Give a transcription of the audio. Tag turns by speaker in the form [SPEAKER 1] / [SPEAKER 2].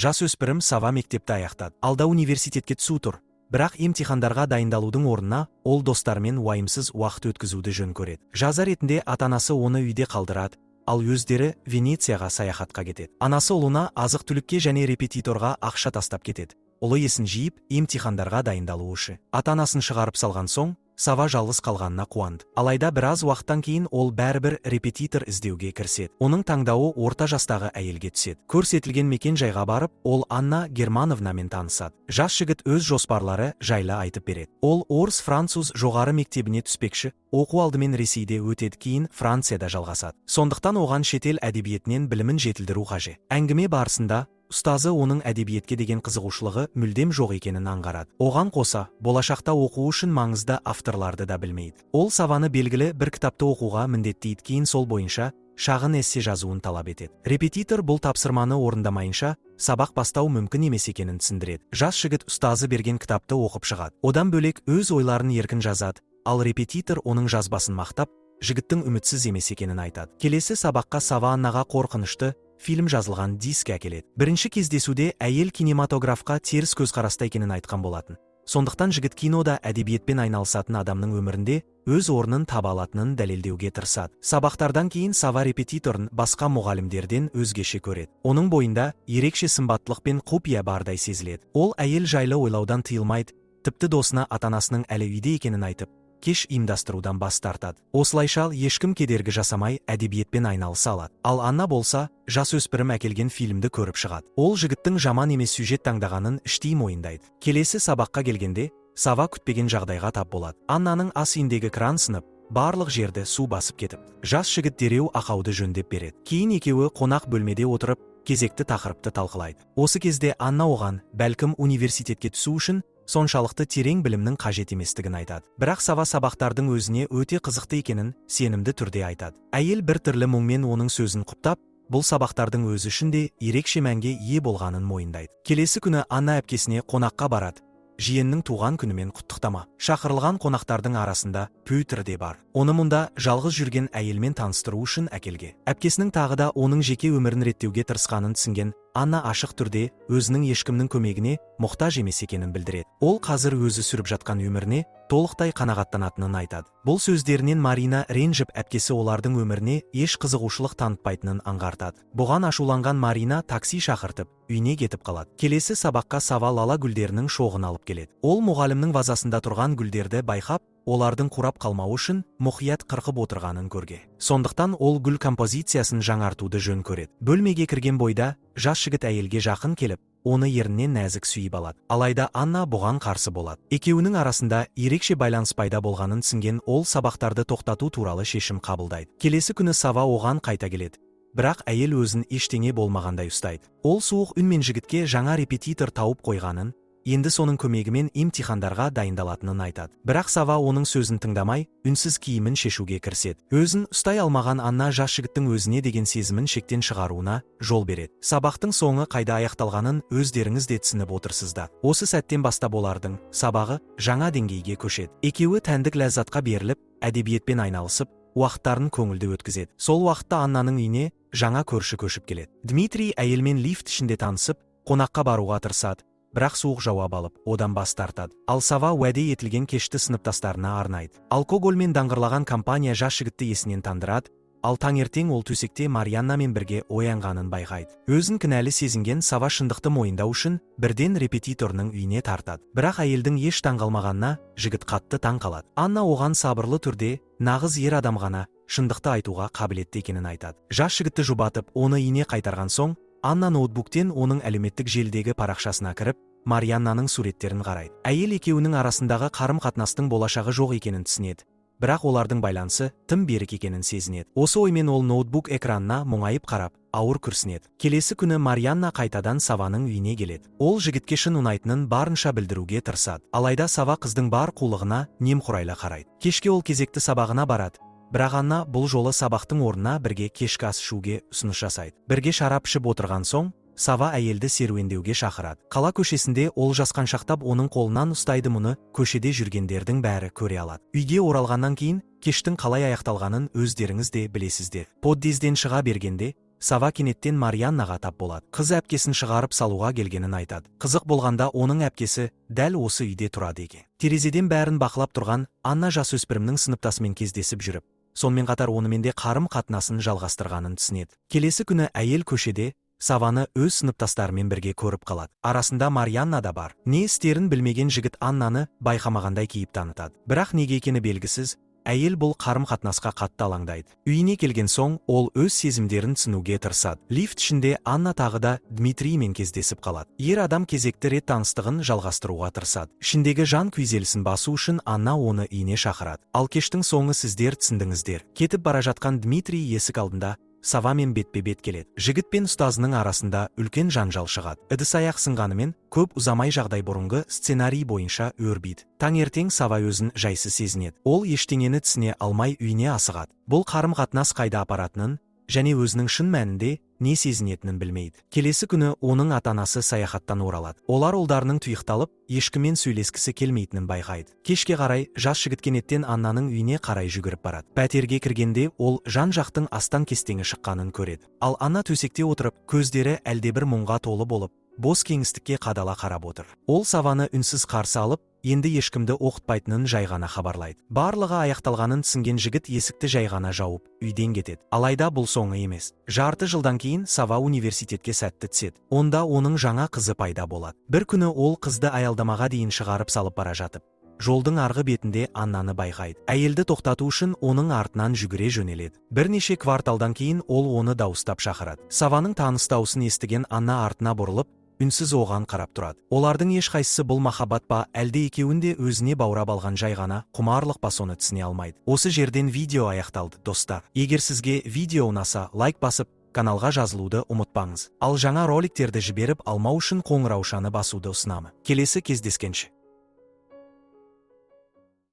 [SPEAKER 1] Жасөспірім Сава мектепті аяқтады. Алда университетке түсу тұр. Бірақ емтихандарға дайындалудың орнына ол достарымен уайымсыз уақыт өткізуді жөн көреді. Жаза ретінде ата-анасы оны үйде қалдырады, ал өздері Венецияға саяхатқа кетеді. Анасы ұлына азық-түлікке және репетиторға ақша тастап кетеді. Ұлы есін жиып, емтихандарға дайындалу үшін. Ата-анасын шығарып салған соң, Сава жалғыз қалғанына қуанды. Алайда біраз уақыттан кейін ол бәрібір репетитор іздеуге кіріседі. Оның таңдауы орта жастағы әйелге түседі. Көрсетілген мекен жайға барып, ол Анна Германовнамен танысады. Жас жігіт өз жоспарлары жайлы айтып береді. Ол орыс-француз жоғары мектебіне түспекші, оқу алдымен Ресейде өтеді, кейін Францияда жалғасады. Сондықтан оған шетел әдебиетінен білімін жетілдіру қажет. Әңгіме барысында ұстазы оның әдебиетке деген қызығушылығы мүлдем жоқ екенін аңғарады. Оған қоса, болашақта оқу үшін маңызды авторларды да білмейді. Ол Саваны белгілі бір кітапты оқуға міндеттейді, кейін сол бойынша шағын эссе жазуын талап етеді. Репетитор бұл тапсырманы орындамайынша сабақ бастау мүмкін емес екенін түсіндіреді. Жас жігіт ұстазы берген кітапты оқып шығады. Одан бөлек өз ойларын еркін жазады, ал репетитор оның жазбасын мақтап, жігіттің үмітсіз емес екенін айтады. Келесі сабаққа Сава Аннаға қорқынышты фильм жазылған диск әкеледі. Бірінші кездесуде әйел кинематографқа теріс көзқараста екенін айтқан болатын. Сондықтан жігіт кинода әдебиетпен айналысатын адамның өмірінде өз орнын таба алатынын дәлелдеуге тырысады. Сабақтардан кейін Сава репетиторын басқа мұғалімдерден өзгеше көреді. Оның бойында ерекше сымбаттылық пен құпия бардай сезіледі. Ол әйел жайлы ойлаудан тыйылмайды, тіпті досына ата-анасының әлі үйде екенін айтып, кеш ұйымдастырудан бас тартады. Осылайша ешкім кедергі жасамай әдебиетпен айналыса алады. Ал Анна болса, жасөспірім әкелген фильмді көріп шығады. Ол жігіттің жаман емес сюжет таңдағанын іштей мойындайды. Келесі сабаққа келгенде, Сава күтпеген жағдайға тап болады. Аннаның ас үйіндегі кран сынып, барлық жерді су басып кетіп. Жас жігіт дереу ақауды жөндеп береді. Кейін екеуі қонақ бөлмеде отырып, кезекті тақырыпты талқылайды. Осы кезде Анна оған, бәлкім университетке түсу үшін соншалықты терең білімнің қажет еместігін айтады. Бірақ Сава сабақтардың өзіне өте қызықты екенін сенімді түрде айтады. Әйел бір түрлі мұңмен оның сөзін құптап, бұл сабақтардың өзі үшін де ерекше мәнге ие болғанын мойындайды. Келесі күні Анна әпкесіне қонаққа барады. Жиеннің туған күнімен құттықтама. Шақырылған қонақтардың арасында Петр де бар. Оны мұнда жалғыз жүрген әйелмен таныстыру үшін әкелге. Әпкесінің тағы да оның жеке өмірін реттеуге тырысқанын түсінген Анна ашық түрде өзінің ешкімнің көмегіне мұқтаж емес екенін білдіреді. Ол қазір өзі сүріп жатқан өміріне толықтай қанағаттанатынын айтады. Бұл сөздерінен Марина ренжіп, әпкесі олардың өміріне еш қызығушылық танытпайтынын аңғартады. Бұған ашуланған Марина такси шақыртып, үйіне кетіп қалады. Келесі сабаққа Сава лала гүлдерінің шоғын алып келеді. Ол мұғалімнің вазасында тұрған гүлдерді байқап, олардың қурап қалмауы үшін мұқият қырқып отырғанын көрген. Сондықтан ол гүл композициясын жаңартуды жөн көреді. Бөлмеге кірген бойда жас жігіт әйелге жақын келіп, оны ерінен нәзік сүйіп алады. Алайда Анна бұған қарсы болады. Екеуінің арасында ерекше байланыс пайда болғанын түсінген ол сабақтарды тоқтату туралы шешім қабылдайды. Келесі күні Сава оған қайта келеді. Бірақ әйел өзін ештеңе болмағандай ұстайды. Ол суық үнмен жігітке жаңа репетитор тауып қойғанын, енді соның көмегімен емтихандарға дайындалатынын айтады. Бірақ Сава оның сөзін тыңдамай, үнсіз киімін шешуге кіріседі. Өзін ұстай алмаған Анна жас жігіттің өзіне деген сезімін шектен шығаруына жол береді. Сабақтың соңы қайда аяқталғанын өздеріңіз де түсініп отырсыздар. Осы сәттен бастап олардың сабағы жаңа деңгейге көшеді. Екеуі тәндік ләззатқа беріліп, әдебиетпен айналысып, уақыттарын көңілді өткізеді. Сол уақытта Аннаның үйіне жаңа көрші көшіп келеді. Дмитрий әйелмен лифт ішінде танысып, қонаққа баруға тырысады. Бірақ суық жауап алып, одан бас тартады. Ал Сава уәде етілген кешті сыныптастарына арнайды. Алкогольмен даңғырлаған компания жас жігітті есінен тандырады, ал таңертең ол төсекте Марианнамен бірге оянғанын байқайды. Өзін кінәлі сезінген Сава шындықты мойындау үшін бірден репетиторның үйіне тартады. Бірақ әйелдің еш таңғалмағанына жігіт қатты таң қалады. Анна оған сабырлы түрде, нағыз ер адам ғана шындықты айтуға қабілетті екенін айтады. Жас жігітті жұбатып, оны үйіне қайтарған соң, Анна ноутбуктен оның әлеуметтік желідегі парақшасына кіріп, Марианнаның суреттерін қарайды. Әйел екеуінің арасындағы қарым-қатынастың болашағы жоқ екенін түсінеді. Бірақ олардың байланысы тым берік екенін сезінеді. Осы оймен ол ноутбук экранына мұңайып қарап, ауыр күрсінеді. Келесі күні Марианна қайтадан Саваның үйіне келеді. Ол жігітке шын ұнайтынын барынша білдіруге тырысады. Алайда Сава қыздың бар қулығына немқұрайлы қарайды. Кешке ол кезекті сабағына барады. Бірақ Анна бұл жолы сабақтың орнына бірге кешкі ас ішуге ұсыныс жасайды. Бірге шарап ішіп отырған соң, Сава әйелді серуендеуге шақырады. Қала көшесінде ол жасқаншақтап оның қолынан ұстайды, мұны көшеде жүргендердің бәрі көре алады. Үйге оралғаннан кейін кештің қалай аяқталғанын өздеріңіз де білесіздер. Подъезден шыға бергенде Сава кенеттен Марианнаға тап болады. Қыз әпкесін шығарып салуға келгенін айтады. Қызық болғанда оның әпкесі дәл осы үйде тұрады екен. Терезеден бәрін бақылап тұрған Анна жасөспірімнің сыныптасымен кездесіп жүріп, сонымен қатар онымен де қарым-қатынасын жалғастырғанын түсінеді. Келесі күні әйел көшеде Саваны өз сыныптастарымен бірге көріп қалады. Арасында Марианна да бар. Не істерін білмеген жігіт Аннаны байқамағандай кейіп танытады. Бірақ неге екені белгісіз, әйел бұл қарым-қатынасқа қатты алаңдайды. Үйіне келген соң, ол өз сезімдерін түсінуге тырысады. Лифт ішінде Анна тағы да Дмитриймен кездесіп қалады. Ер адам кезекті рет таныстығын жалғастыруға тырысады. Ішіндегі жан күйзелісін басу үшін Анна оны үйіне шақырады. Ал кештің соңы сіздер түсіндіңіздер. Кетіп бара жатқан Дмитрий есік алдында Савамен бетпе-бет келеді. Жігіт пен ұстазының арасында үлкен жанжал шығады. Ыдыс-аяқ сынғанымен, көп ұзамай жағдай бұрынғы сценарий бойынша өрбиді. Таңертең Сава өзін жайсыз сезінеді. Ол ештеңені түсіне алмай үйіне асығады. Бұл қарым-қатынас қайда апаратынын және өзінің шын мәнінде не сезінетінін білмейді. Келесі күні оның ата-анасы саяхаттан оралады. Олар ұлдарының тұйықталып, ешкіммен сөйлескісі келмейтінін байқайды. Кешке қарай жас жігіт кенеттен Аннаның үйіне қарай жүгіріп барады. Пәтерге кіргенде ол жан-жақтың астан-кестеңі шыққанын көреді. Ал Анна төсекте отырып, көздері әлдебір мұңға толы болып, бос кеңістікке қадала қарап отыр. Ол Саваны үнсіз қарсы алып, енді ешкімді оқытпайтынын жай ғана хабарлайды. Барлығы аяқталғанын түсінген жігіт есікті жай ғана жауып, үйден кетеді. Алайда бұл соңы емес. Жарты жылдан кейін Сава университетке сәтті түседі. Онда оның жаңа қызы пайда болады. Бір күні ол қызды аялдамаға дейін шығарып салып бара жатып, жолдың арғы бетінде Аннаны байқайды. Әйелді тоқтату үшін оның артынан жүгіре жөнеледі. Бірнеше кварталдан кейін ол оны дауыстап шақырады. Саваның таныс дауысын естіген Анна артына бұрылып, үнсіз оған қарап тұрады. Олардың ешқайсысы бұл махаббат па, әлде екеуінде өзіне баурап алған жай ғана құмарлық па, соны түсіне алмайды. Осы жерден видео аяқталды, достар. Егер сізге видео ұнаса, лайк басып, каналға жазылуды ұмытпаңыз. Ал жаңа роликтерді жіберіп алмау үшін қоңыраушаны басуды ұсынамын. Келесі кездескенше.